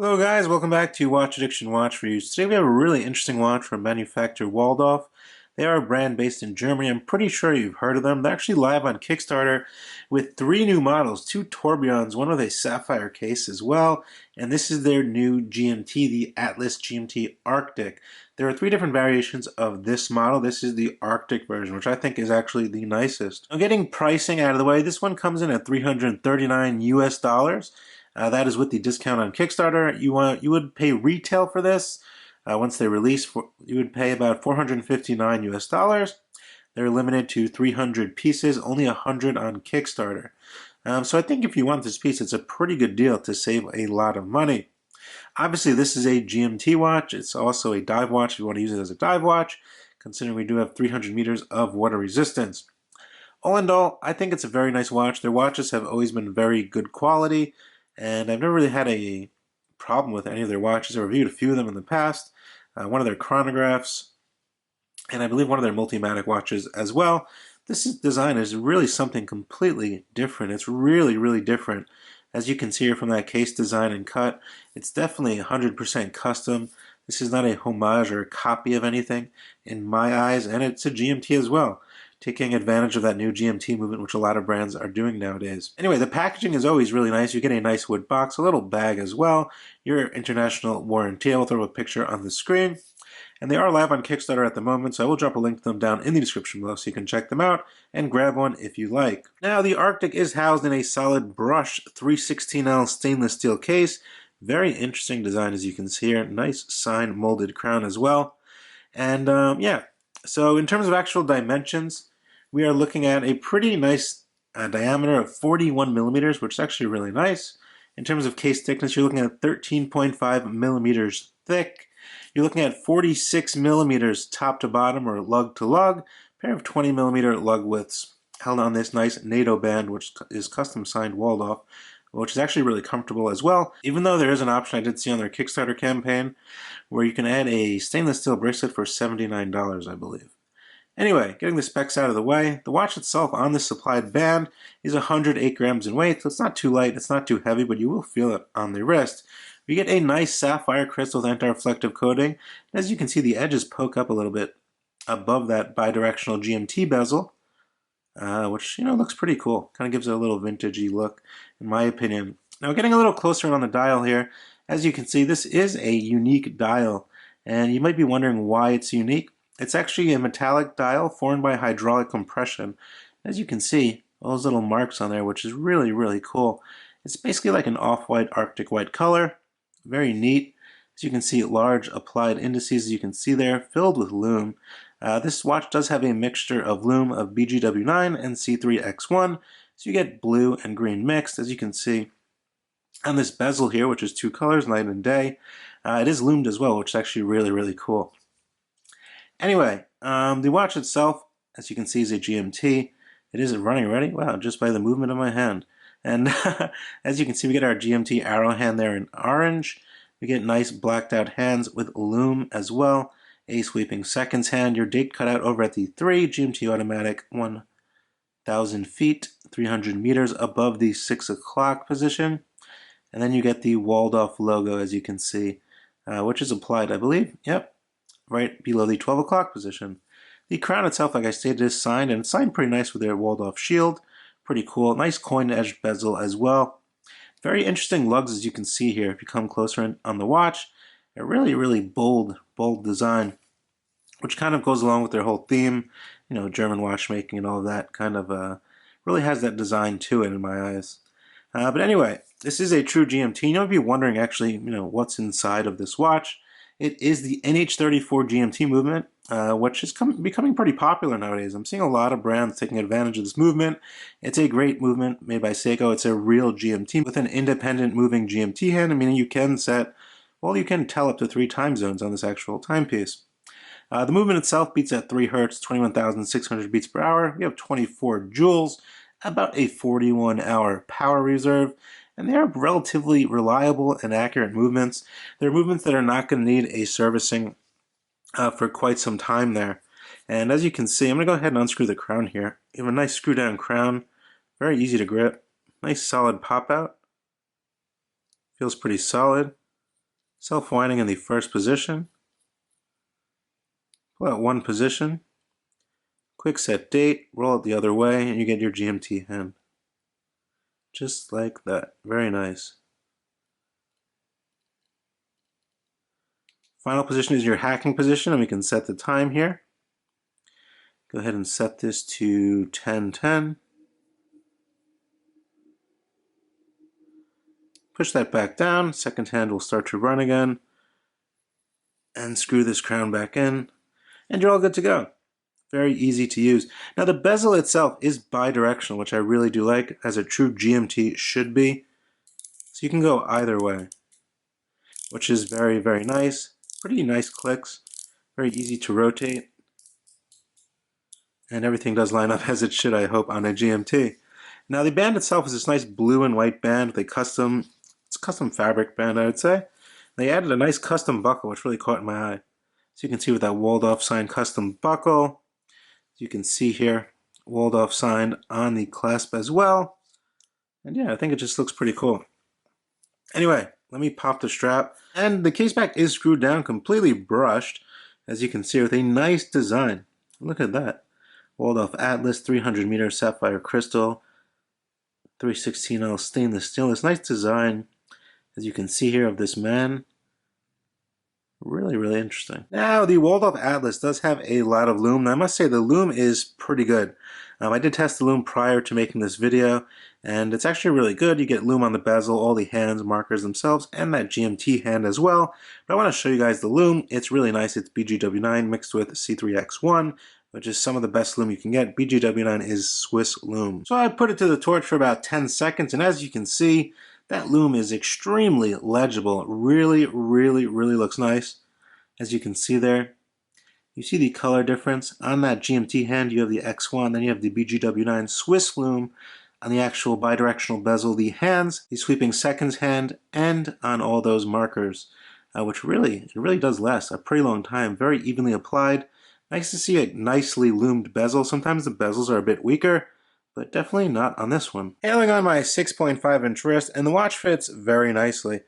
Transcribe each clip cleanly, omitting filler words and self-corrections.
Hello guys, welcome back to Watch Addiction Watch Reviews. Today we have a really interesting watch from Manufaktur Waldhoff. They are a brand based in Germany. I'm pretty sure you've heard of them. They're actually live on Kickstarter with 3 new models, 2 tourbillons, one with a sapphire case as well, and this is their new GMT, the Atlas GMT Arctic. There are 3 different variations of this model. This is the Arctic version, which I think is actually the nicest. Now, getting pricing out of the way, this one comes in at $339 US. That is with the discount on Kickstarter. You would pay retail for this once they release. You would pay about $459 US. They're limited to 300 pieces, only 100 on Kickstarter. So I think if you want this piece, it's a pretty good deal to save a lot of money. Obviously, this is a GMT watch. It's also a dive watch if you want to use it as a dive watch, considering we do have 300 meters of water resistance. All in all, I think it's a very nice watch. Their watches have always been very good quality, and I've never really had a problem with any of their watches. I reviewed a few of them in the past, one of their chronographs, and I believe one of their multimatic watches as well. This design is really something completely different. It's really, really different. As you can see here from that case design and cut, it's definitely 100% custom. This is not a homage or a copy of anything in my eyes, and it's a GMT as well, taking advantage of that new GMT movement, which a lot of brands are doing nowadays. Anyway, the packaging is always really nice. You get a nice wood box, a little bag as well, your international warranty. I will throw a picture on the screen. And they are live on Kickstarter at the moment, so I will drop a link to them down in the description below so you can check them out and grab one if you like. Now, the Arctic is housed in a solid brush 316L stainless steel case. Very interesting design, as you can see here. Nice sign molded crown as well. And yeah, so in terms of actual dimensions, we are looking at a pretty nice diameter of 41 millimeters, which is actually really nice. In terms of case thickness, you're looking at 13.5 millimeters thick. You're looking at 46 millimeters top to bottom or lug to lug, pair of 20 millimeter lug widths held on this nice NATO band, which is custom signed Waldhoff, which is actually really comfortable as well, even though there is an option I did see on their Kickstarter campaign where you can add a stainless steel bracelet for $79, I believe. Anyway, getting the specs out of the way, the watch itself on this supplied band is 108 grams in weight, so it's not too light, it's not too heavy, but you will feel it on the wrist. We get a nice sapphire crystal with anti-reflective coating. And as you can see, the edges poke up a little bit above that bidirectional GMT bezel, which, looks pretty cool. Kind of gives it a little vintagey look, in my opinion. Now, getting a little closer on the dial here, as you can see, this is a unique dial, and you might be wondering why it's unique. It's actually a metallic dial formed by hydraulic compression. As you can see, all those little marks on there, which is really, really cool. It's basically like an off-white Arctic white color. Very neat. As you can see, large applied indices, as you can see there, filled with Loom. This watch does have a mixture of Loom of BGW9 and C3X1, so you get blue and green mixed, as you can see on this bezel here, which is 2 colors, night and day. It is loomed as well, which is actually really, really cool. Anyway, the watch itself, as you can see, is a GMT. It isn't running already. Wow, just by the movement of my hand. And as you can see, we get our GMT arrow hand there in orange. We get nice blacked out hands with Loom as well. A sweeping seconds hand. Your date cut out over at the 3 GMT automatic 1,000 feet, 300 meters above the 6 o'clock position. And then you get the Waldhoff logo, as you can see, which is applied, I believe. Yep, right below the 12 o'clock position. The crown itself, like I stated, is signed, and it's signed pretty nice with their Waldhoff shield. Pretty cool. Nice coin-edged bezel as well. Very interesting lugs, as you can see here. If you come closer on the watch, a really, really bold design, which kind of goes along with their whole theme, German watchmaking and all of that. Kind of really has that design to it in my eyes. But anyway, this is a true GMT. You might be wondering, actually, what's inside of this watch. It is the NH34 GMT movement, which is becoming pretty popular nowadays. I'm seeing a lot of brands taking advantage of this movement. It's a great movement made by Seiko. It's a real GMT with an independent moving GMT hand, meaning you can tell up to 3 time zones on this actual timepiece. The movement itself beats at 3 Hz, 21,600 beats per hour. We have 24 joules, about a 41-hour power reserve. And they are relatively reliable and accurate movements. They're movements that are not going to need a servicing for quite some time there. And as you can see, I'm going to go ahead and unscrew the crown here. You have a nice screw down crown, very easy to grip, nice solid pop out. Feels pretty solid. Self-winding in the first position. Pull out one position. Quick set date, roll it the other way, and you get your GMT hand. Just like that. Very nice. Final position is your hacking position, and we can set the time here. Go ahead and set this to 10:10. Push that back down. Second hand will start to run again. And screw this crown back in. And you're all good to go. Very easy to use. Now the bezel itself is bidirectional, which I really do like, as a true GMT should be. So you can go either way, which is very, very nice. Pretty nice clicks. Very easy to rotate. And everything does line up as it should, I hope, on a GMT. Now the band itself is this nice blue and white band with a custom fabric band, I would say. They added a nice custom buckle, which really caught my eye. So you can see with that Waldhoff signed custom buckle. You can see here, Waldhoff signed on the clasp as well. And yeah, I think it just looks pretty cool. Anyway, let me pop the strap. And the case back is screwed down, completely brushed, as you can see, with a nice design. Look at that. Waldhoff Atlas, 300 meter sapphire crystal, 316L stainless steel. This nice design, as you can see here, of this man. Really, really interesting. Now, the Waldhoff Atlas does have a lot of loom. Now, I must say the loom is pretty good. I did test the loom prior to making this video, and it's actually really good. You get loom on the bezel, all the hands, markers themselves, and that GMT hand as well. But I want to show you guys the loom. It's really nice. It's BGW9 mixed with C3X1, which is some of the best loom you can get. BGW9 is Swiss loom. So I put it to the torch for about 10 seconds, and as you can see, that loom is extremely legible. Really, really, really looks nice. As you can see there, you see the color difference. On that GMT hand, you have the X1, then you have the BGW9 Swiss loom on the actual bidirectional bezel, the hands, the sweeping seconds hand, and on all those markers, which really does last a pretty long time. Very evenly applied. Nice to see a nicely loomed bezel. Sometimes the bezels are a bit weaker, but definitely not on this one. Hailing on my 6.5 inch wrist, and the watch fits very nicely.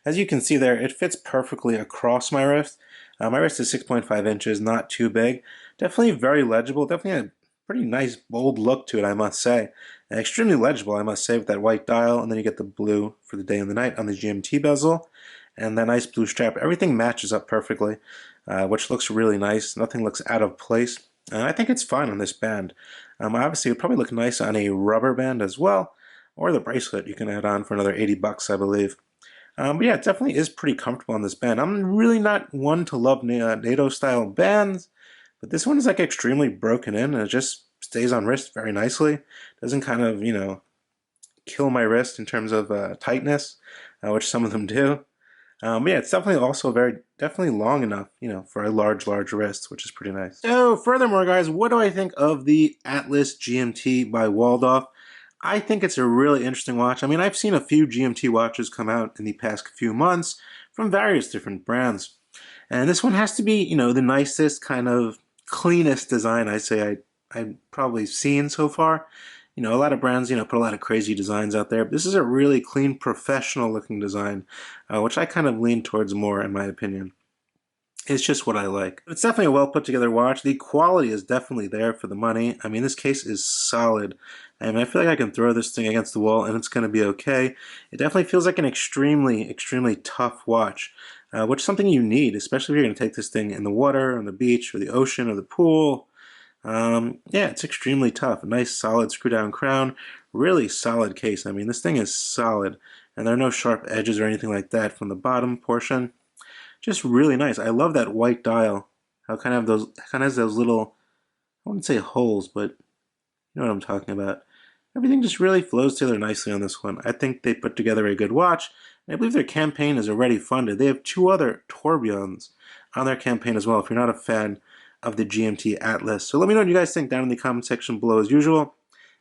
As you can see there, it fits perfectly across my wrist. My wrist is 6.5 inches, not too big. Definitely very legible, definitely a pretty nice bold look to it, I must say. And extremely legible, I must say, with that white dial, and then you get the blue for the day and the night on the GMT bezel, and that nice blue strap. Everything matches up perfectly, which looks really nice. Nothing looks out of place. And I think it's fine on this band. Obviously, it would probably look nice on a rubber band as well, or the bracelet you can add on for another 80 bucks, I believe. But yeah, it definitely is pretty comfortable on this band. I'm really not one to love NATO-style bands, but this one is like extremely broken in, and it just stays on wrist very nicely. Doesn't kind of, you know, kill my wrist in terms of tightness, which some of them do. But yeah, it's definitely also definitely long enough, you know, for a large wrist, which is pretty nice. So furthermore, guys, what do I think of the Atlas GMT by Waldhoff? I think it's a really interesting watch. I mean, I've seen a few GMT watches come out in the past few months from various different brands. And this one has to be, you know, the nicest, kind of cleanest design I'd say I've probably seen so far. You know, a lot of brands, you know, put a lot of crazy designs out there. But this is a really clean, professional-looking design, which I kind of lean towards more, in my opinion. It's just what I like. It's definitely a well put together watch. The quality is definitely there for the money. I mean, this case is solid. I mean, I feel like I can throw this thing against the wall and it's going to be okay. It definitely feels like an extremely, extremely tough watch, which is something you need, especially if you're going to take this thing in the water, on the beach, or the ocean, or the pool. Yeah, it's extremely tough. A nice solid screw down crown. Really solid case. I mean, this thing is solid. And there are no sharp edges or anything like that from the bottom portion. Just really nice. I love that white dial. How kind of has those little, I wouldn't say holes, but you know what I'm talking about. Everything just really flows together nicely on this one. I think they put together a good watch. And I believe their campaign is already funded. They have 2 other tourbillons on their campaign as well, if you're not a fan of the GMT Atlas. So let me know what you guys think down in the comment section below as usual.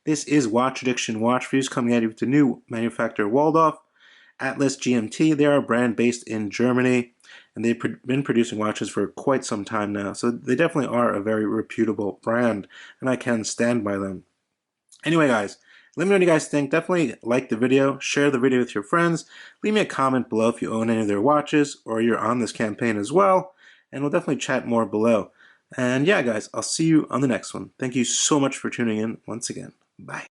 This is Watch Addiction Watch Reviews coming at you with the new Manufaktur Waldhoff Atlas GMT. They are a brand based in Germany, and they've been producing watches for quite some time now. So they definitely are a very reputable brand, and I can stand by them. Anyway, guys, Let me know what you guys think. Definitely like the video, share the video with your friends, leave me a comment below if you own any of their watches or you're on this campaign as well, and we'll definitely chat more below. And yeah, guys, I'll see you on the next one. Thank you so much for tuning in once again. Bye.